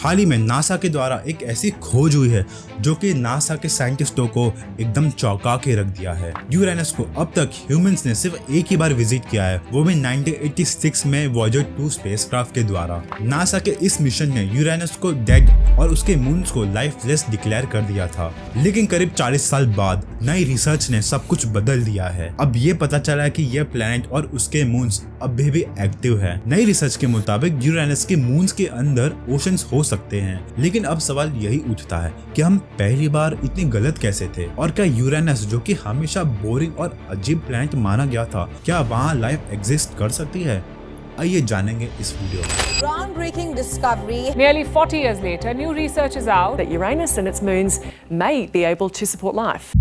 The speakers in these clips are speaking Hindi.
हाल ही में नासा के द्वारा एक ऐसी खोज हुई है जो कि नासा के साइंटिस्टों को एकदम चौंका के रख दिया है। यूरेनस को अब तक ह्यूमंस ने सिर्फ एक ही बार विजिट किया है, वो भी 1986 में वॉयेजर 2 स्पेसक्राफ्ट के द्वारा। नासा के इस मिशन ने यूरेनस को डेड और उसके मून्स को लाइफलेस डिक्लेयर कर दिया था। लेकिन करीब 40 साल बाद नई रिसर्च ने सब कुछ बदल दिया है। अब ये पता चला है कि यह प्लेनेट और उसके मून्स अभी भी एक्टिव है। नई रिसर्च के मुताबिक यूरेनस के मून्स के अंदर ओशंस हो सकते हैं। लेकिन अब सवाल यही उठता है कि हम पहली बार इतने गलत कैसे थे, और क्या यूरेनस जो कि हमेशा बोरिंग और अजीब प्लेनेट माना गया था, क्या वहाँ लाइफ एग्जिस्ट कर सकती है? आइए जानेंगे इस वीडियो में। Groundbreaking discovery. Nearly 40 years later, new research is out that Uranus and its moons may be able to support life.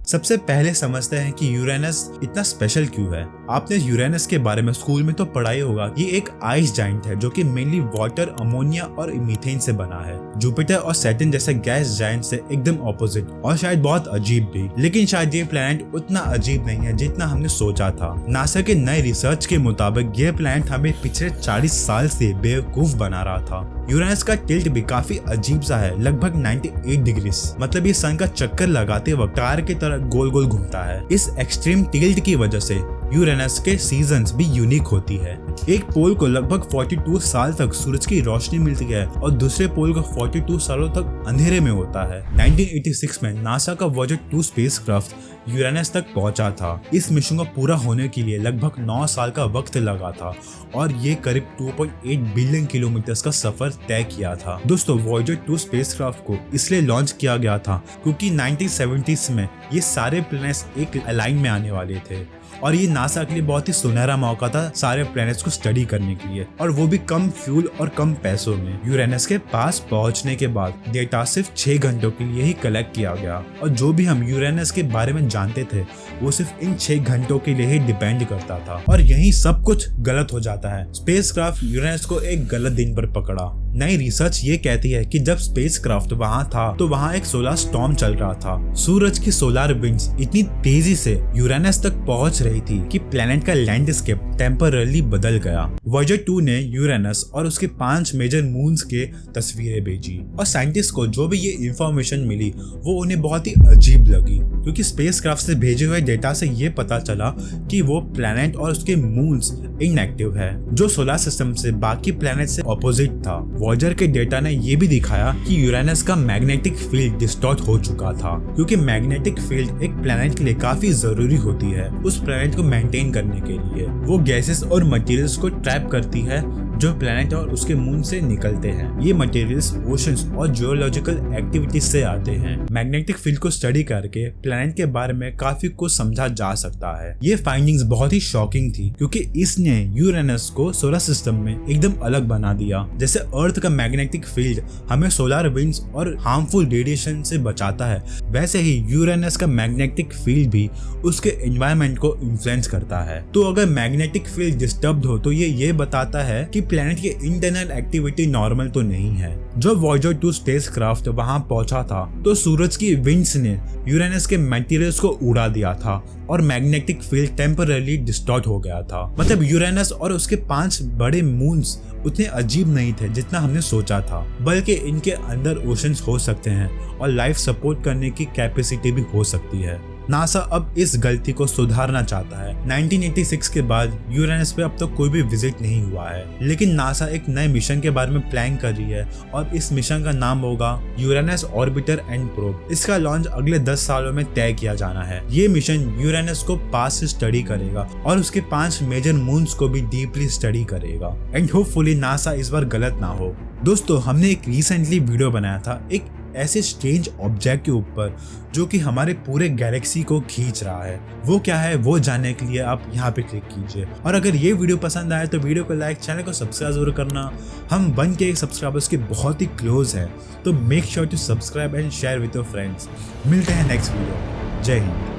सबसे पहले समझते हैं कि यूरेनस इतना स्पेशल क्यों है। आपने यूरेनस के बारे में स्कूल में तो पढ़ा ही होगा। ये एक आइस जाइंट है जो कि मेनली वाटर, अमोनिया और मीथेन से बना है। जुपिटर और सैटर्न जैसे गैस जाइंट से एकदम ऑपोजिट और शायद बहुत अजीब भी। लेकिन शायद ये प्लैनेट उतना अजीब नहीं है जितना हमने सोचा था। नासा के नए रिसर्च के मुताबिक ये प्लैनेट हमें पिछले 40 साल से बेवकूफ बना रहा था। यूरेनस का टिल्ट भी काफी अजीब सा है, लगभग 98 डिग्री। मतलब ये सन का चक्कर लगाते वक्त कार की तरह गोल गोल घूमता है। इस एक्सट्रीम टिल्ट की वजह से यूरेनस के सीजन्स भी यूनिक होती है। एक पोल को लगभग 42 साल तक सूरज की रोशनी मिलती है और दूसरे पोल को 42 सालों तक अंधेरे में होता है। 1986 में नासा का वॉयेजर 2 स्पेसक्राफ्ट यूरेनस तक पहुंचा था। इस मिशन को पूरा होने के लिए लगभग 9 साल का वक्त लगा था और ये करीब 2.8 बिलियन किलोमीटर का सफर तय किया था। दोस्तों, वॉयेजर 2 स्पेसक्राफ्ट को इसलिए लॉन्च किया गया था क्योंकि 1970s में ये सारे प्लैनेट्स एक अलाइन में आने वाले थे और ये नासा के लिए बहुत ही सुनहरा मौका था सारे प्लैनेट्स को स्टडी करने के लिए, और वो भी कम फ्यूल और कम पैसों में। यूरेनस के पास पहुंचने के बाद डेटा सिर्फ 6 घंटों के लिए ही कलेक्ट किया गया और जो भी हम यूरेनस के बारे में जानते थे वो सिर्फ इन 6 घंटों के लिए ही डिपेंड करता था। और यही सब कुछ गलत हो जाता है। स्पेसक्राफ्ट यूरेनस को एक गलत दिन पर पकड़ा। नई रिसर्च ये कहती है कि जब स्पेसक्राफ्ट वहाँ था तो वहाँ एक सोलर स्टॉर्म चल रहा था। सूरज की सोलर विंड्स इतनी तेजी से यूरेनस तक पहुँच रही थी कि प्लेनेट का लैंडस्केप टेम्पररी बदल गया। वॉयेजर 2 ने यूरेनस और उसके 5 मेजर मून्स के तस्वीरें भेजी और साइंटिस्ट को जो भी ये इंफॉर्मेशन मिली वो उन्हें बहुत ही अजीब लगी, क्योंकि स्पेसक्राफ्ट से भेजे हुए डेटा से ये पता चला कि वो प्लेनेट और उसके मून्स इनएक्टिव है, जो सोलर सिस्टम से बाकी प्लेनेट से ऑपोजिट था। वॉयेजर के डेटा ने ये भी दिखाया कि यूरेनस का मैग्नेटिक फील्ड डिस्टॉर्ट हो चुका था, क्योंकि मैग्नेटिक फील्ड एक प्लेनेट के लिए काफी जरूरी होती है उस प्लेनेट को मेंटेन करने के लिए। वो गैसेस और मटेरियल्स को ट्रैप करती है जो प्लेनेट और उसके मून से निकलते हैं। ये मटेरियल्स ओशंस और जियोलॉजिकल एक्टिविटीज से आते हैं। मैग्नेटिक फील्ड को स्टडी करके प्लेनेट के बारे में काफी कुछ समझा जा सकता है। ये फाइंडिंग्स बहुत ही शॉकिंग थी क्योंकि इसने यूरेनस को सोलर सिस्टम में एकदम अलग बना दिया। जैसे अर्थ का मैग्नेटिक फील्ड हमें सोलर विंड्स और हार्मफुल रेडिएशन से बचाता है, वैसे ही यूरेनस का मैग्नेटिक फील्ड भी उसके एनवायरनमेंट को इन्फ्लुएंस करता है। तो अगर मैग्नेटिक फील्ड डिस्टर्ब हो तो ये बताता है कि प्लेनेट की इंटरनल एक्टिविटी नॉर्मल तो नहीं है। जब वॉयेजर 2 स्पेसक्राफ्ट वहां पहुंचा था तो सूरज की विंड्स ने यूरेनस के मटेरियल्स को उड़ा दिया था और मैग्नेटिक फील्ड टेम्पररी डिस्टॉर्ट हो गया था। मतलब यूरेनस और उसके 5 बड़े मून्स उतने अजीब नहीं थे जितना हमने सोचा था, बल्कि इनके अंदर ओशंस हो सकते हैं और लाइफ सपोर्ट करने की कैपेसिटी भी हो सकती है। नासा अब इस गलती को सुधारना चाहता है। 1986 के बाद यूरेनस पे अब तक कोई भी विजिट नहीं हुआ है, लेकिन नासा एक नए मिशन के बारे में प्लान कर रही है और इस मिशन का नाम होगा यूरेनस ऑर्बिटर एंड प्रोब। इसका लॉन्च अगले 10 सालों में तय किया जाना है। ये मिशन यूरेनस को पास से स्टडी करेगा और उसके 5 मेजर मून्स को भी डीपली स्टडी करेगा एंड होपफुली नासा इस बार गलत ना हो। दोस्तों, हमने एक रिसेंटली वीडियो बनाया था एक ऐसे स्ट्रेंज ऑब्जेक्ट के ऊपर जो कि हमारे पूरे गैलेक्सी को खींच रहा है। वो क्या है वो जानने के लिए आप यहाँ पे क्लिक कीजिए। और अगर ये वीडियो पसंद आए तो वीडियो को लाइक, चैनल को सब्सक्राइब जरूर करना। हम 1K सब्सक्राइबर्स के बहुत ही क्लोज हैं, तो make sure to subscribe and share with your friends. मिलते हैं नेक्स्ट वीडियो। जय हिंद।